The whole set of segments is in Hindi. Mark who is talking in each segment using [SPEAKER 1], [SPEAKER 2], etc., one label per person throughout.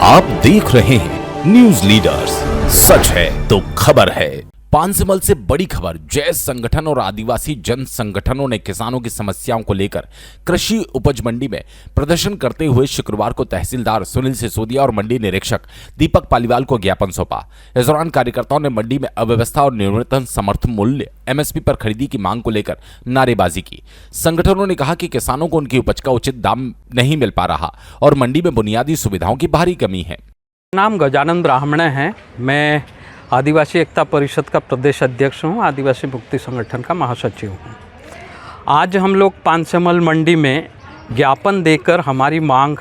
[SPEAKER 1] आप देख रहे हैं न्यूज लीडर्स, सच है तो खबर है। पांचमल से बड़ी खबर। जैन संगठन और आदिवासी जन संगठनों ने किसानों की समस्याओं को लेकर कृषि उपज मंडी में प्रदर्शन करते हुए शुक्रवार को तहसीलदार सुनील सिसोदिया और मंडी निरीक्षक दीपक पालीवाल को ज्ञापन सौंपा। इस दौरान कार्यकर्ताओं ने मंडी में अव्यवस्था और न्यूनतम समर्थन मूल्य एमएसपी पर खरीदी की मांग को लेकर नारेबाजी की। संगठनों ने कहा कि किसानों को उनकी उपज का उचित दाम नहीं मिल पा रहा और मंडी में बुनियादी सुविधाओं की भारी कमी है।
[SPEAKER 2] नाम गजानन ब्राह्मण है। मैं आदिवासी एकता परिषद का प्रदेश अध्यक्ष हूँ, आदिवासी मुक्ति संगठन का महासचिव हूँ। आज हम लोग पांचमल मंडी में ज्ञापन देकर हमारी मांग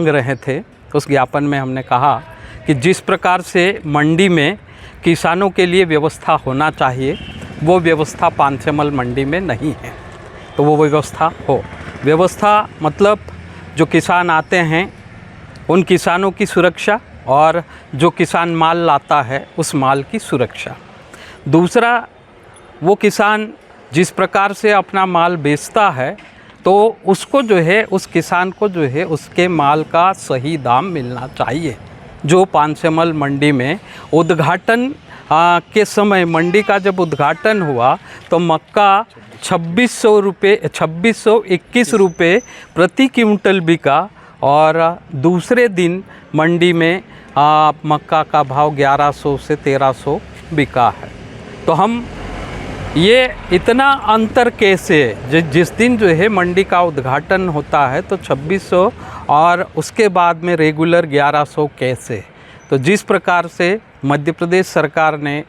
[SPEAKER 2] रहे थे। उस ज्ञापन में हमने कहा कि जिस प्रकार से मंडी में किसानों के लिए व्यवस्था होना चाहिए वो व्यवस्था पांचमल मंडी में नहीं है, तो वो व्यवस्था हो। व्यवस्था मतलब जो किसान आते हैं उन किसानों की सुरक्षा और जो किसान माल लाता है उस माल की सुरक्षा। दूसरा, वो किसान जिस प्रकार से अपना माल बेचता है तो उसको जो है, उस किसान को जो है उसके माल का सही दाम मिलना चाहिए। जो पांचमल मंडी में उद्घाटन के समय, मंडी का जब उद्घाटन हुआ तो मक्का 2621 रुपये प्रति क्विंटल बिका और दूसरे दिन मंडी में मक्का का भाव 1100 से 1300 बिका है। तो हम ये इतना अंतर कैसे, जिस दिन जो है मंडी का उद्घाटन होता है तो 2600 और उसके बाद में रेगुलर 1100 कैसे? तो जिस प्रकार से मध्य प्रदेश सरकार ने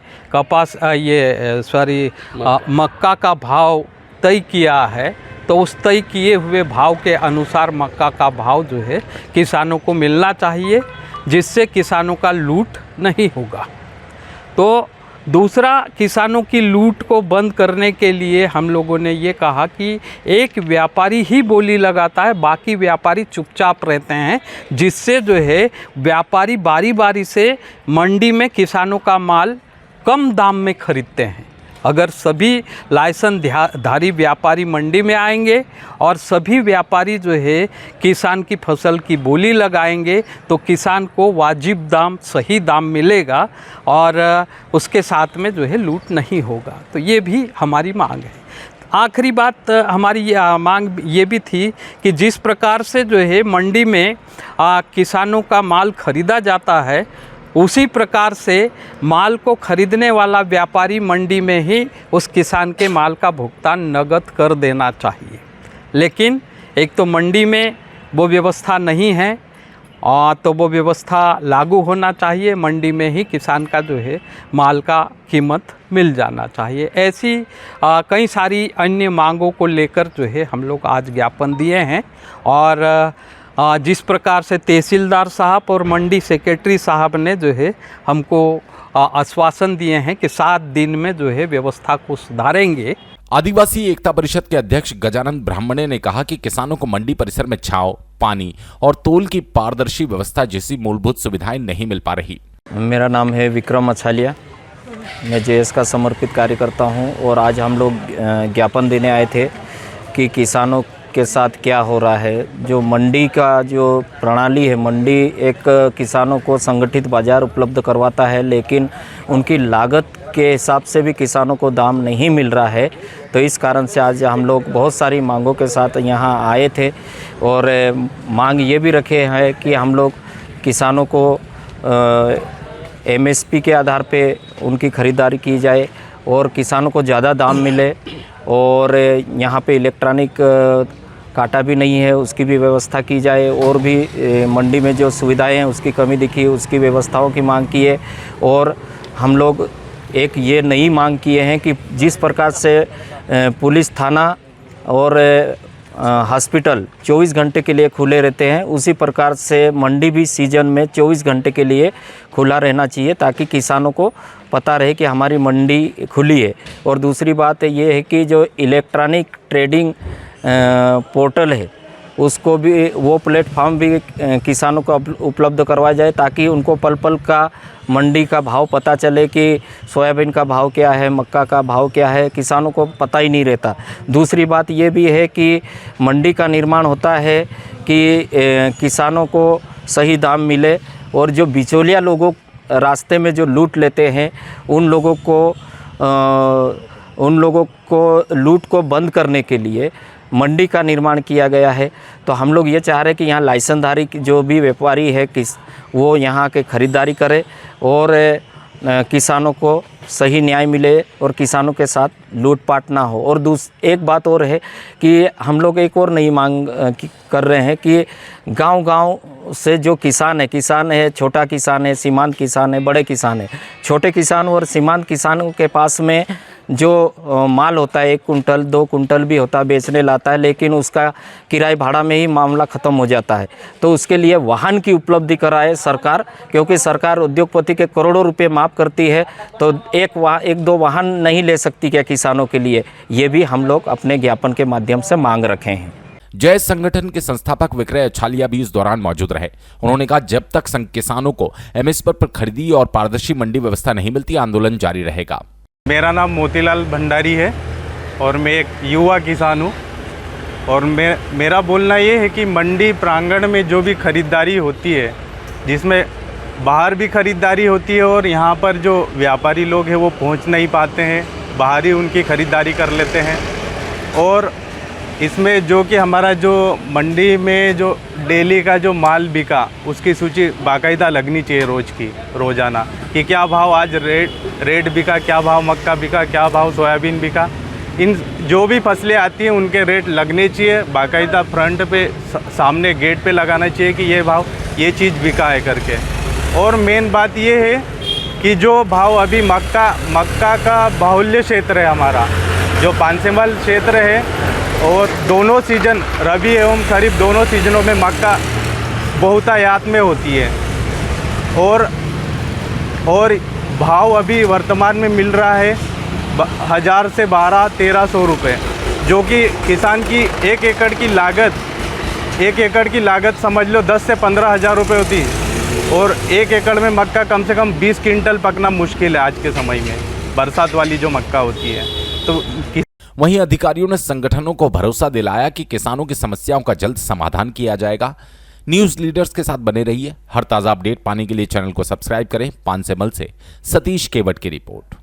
[SPEAKER 2] मक्का का भाव तय किया है तो उस तय किए हुए भाव के अनुसार मक्का का भाव जो है किसानों को मिलना चाहिए, जिससे किसानों का लूट नहीं होगा। तो दूसरा, किसानों की लूट को बंद करने के लिए हम लोगों ने ये कहा कि एक व्यापारी ही बोली लगाता है, बाकी व्यापारी चुपचाप रहते हैं, जिससे जो है व्यापारी बारी बारी से मंडी में किसानों का माल कम दाम में खरीदते हैं। अगर सभी लाइसेंस धारी व्यापारी मंडी में आएंगे और सभी व्यापारी जो है किसान की फसल की बोली लगाएंगे तो किसान को वाजिब दाम, सही दाम मिलेगा और उसके साथ में जो है लूट नहीं होगा। तो ये भी हमारी मांग है। आखिरी बात हमारी मांग ये भी थी कि जिस प्रकार से जो है मंडी में किसानों का माल खरीदा जाता है, उसी प्रकार से माल को खरीदने वाला व्यापारी मंडी में ही उस किसान के माल का भुगतान नगद कर देना चाहिए। लेकिन एक तो मंडी में वो व्यवस्था नहीं है और तो वो व्यवस्था लागू होना चाहिए। मंडी में ही किसान का जो है माल का कीमत मिल जाना चाहिए। ऐसी कई सारी अन्य मांगों को लेकर जो है हम लोग आज ज्ञापन दिए हैं और जिस प्रकार से तहसीलदार साहब और मंडी सेक्रेटरी साहब ने जो है हमको आश्वासन दिए हैं कि 7 दिन में जो है व्यवस्था को सुधारेंगे।
[SPEAKER 1] आदिवासी एकता परिषद के अध्यक्ष गजानन ब्राह्मणे ने कहा कि किसानों को मंडी परिसर में छांव, पानी और तोल की पारदर्शी व्यवस्था जैसी मूलभूत सुविधाएं नहीं मिल पा रही।
[SPEAKER 3] मेरा नाम है विक्रम अछालिया, मैं जेएस का समर्पित कार्यकर्ता हूं और आज हम लोग ज्ञापन देने आए थे कि किसानों के साथ क्या हो रहा है। जो मंडी का जो प्रणाली है, मंडी एक किसानों को संगठित बाज़ार उपलब्ध करवाता है, लेकिन उनकी लागत के हिसाब से भी किसानों को दाम नहीं मिल रहा है। तो इस कारण से आज हम लोग बहुत सारी मांगों के साथ यहाँ आए थे और मांग ये भी रखे हैं कि हम लोग किसानों को एमएसपी के आधार पे उनकी ख़रीदारी की जाए और किसानों को ज़्यादा दाम मिले और यहाँ पे इलेक्ट्रॉनिक कांटा भी नहीं है, उसकी भी व्यवस्था की जाए और भी मंडी में जो सुविधाएं हैं उसकी कमी दिखी, उसकी व्यवस्थाओं की मांग की है। और हम लोग एक ये नई मांग किए हैं कि जिस प्रकार से पुलिस थाना और हॉस्पिटल 24 घंटे के लिए खुले रहते हैं, उसी प्रकार से मंडी भी सीजन में 24 घंटे के लिए खुला रहना चाहिए, ताकि किसानों को पता रहे कि हमारी मंडी खुली है। और दूसरी बात ये है कि जो इलेक्ट्रॉनिक ट्रेडिंग पोर्टल है उसको भी, वो प्लेटफॉर्म भी किसानों को उपलब्ध करवाया जाए, ताकि उनको पल पल का मंडी का भाव पता चले कि सोयाबीन का भाव क्या है, मक्का का भाव क्या है, किसानों को पता ही नहीं रहता। दूसरी बात ये भी है कि मंडी का निर्माण होता है कि किसानों को सही दाम मिले और जो बिचौलिया लोगों रास्ते में जो लूट लेते हैं उन लोगों को लूट को बंद करने के लिए मंडी का निर्माण किया गया है। तो हम लोग ये चाह रहे हैं कि यहाँ लाइसेंसधारी जो भी व्यापारी है वो यहाँ के ख़रीदारी करे और किसानों को सही न्याय मिले और किसानों के साथ लूटपाट ना हो। और एक बात और है कि हम लोग एक और नई मांग कर रहे हैं कि गांव-गांव से जो किसान है, छोटा किसान है, सीमांत किसान है, बड़े किसान है, छोटे किसान और सीमांत किसानों के पास में जो माल होता है 1 कुंटल 2 कुंटल भी होता है बेचने लाता है, लेकिन उसका किराए भाड़ा में ही मामला ख़त्म हो जाता है। तो उसके लिए वाहन की उपलब्धि कराए सरकार, क्योंकि सरकार उद्योगपति के करोड़ों रुपए माफ़ करती है, तो एक दो वाहन नहीं ले सकती क्या किसानों के लिए? ये भी हम लोग अपने ज्ञापन के माध्यम से मांग रखे हैं।
[SPEAKER 1] जय संगठन के संस्थापक विक्रय अछालिया भी इस दौरान मौजूद रहे। उन्होंने कहा, जब तक किसानों को एमएसपी पर खरीदी और पारदर्शी मंडी व्यवस्था नहीं मिलती, आंदोलन जारी रहेगा।
[SPEAKER 4] मेरा नाम मोतीलाल भंडारी है और मैं एक युवा किसान हूँ और मेरा बोलना ये है कि मंडी प्रांगण में जो भी खरीदारी होती है, जिसमें बाहर भी खरीदारी होती है और यहाँ पर जो व्यापारी लोग हैं वो पहुँच नहीं पाते हैं, बाहर ही उनकी खरीदारी कर लेते हैं। और इसमें जो कि हमारा जो मंडी में जो डेली का जो माल बिका उसकी सूची बाकायदा लगनी चाहिए रोज़ाना कि क्या भाव आज रेट बिका, क्या भाव मक्का बिका, क्या भाव सोयाबीन बिका। इन जो भी फसलें आती हैं उनके रेट लगने चाहिए, बाकायदा फ्रंट पे सामने गेट पे लगाना चाहिए कि ये भाव ये चीज़ बिका है करके। और मेन बात ये है कि जो भाव अभी मक्का का बाहुल्य क्षेत्र है हमारा, जो पानसेमल क्षेत्र है, और दोनों सीजन रबी एवं खरीफ दोनों सीजनों में मक्का बहुतायत में होती है और भाव अभी वर्तमान में मिल रहा है 1000 से 1200-1300 रुपये, जो कि किसान की एक एकड़ की लागत समझ लो 10 से 15 हज़ार रुपये होती है और 1 एकड़ में मक्का कम से कम 20 क्विंटल पकना मुश्किल है आज के समय में, बरसात वाली जो मक्का होती है। तो
[SPEAKER 1] वहीं अधिकारियों ने संगठनों को भरोसा दिलाया कि किसानों की समस्याओं का जल्द समाधान किया जाएगा। न्यूज लीडर्स के साथ बने रहिए। हर ताजा अपडेट पाने के लिए चैनल को सब्सक्राइब करें। पानसेमल से सतीश केवट की रिपोर्ट।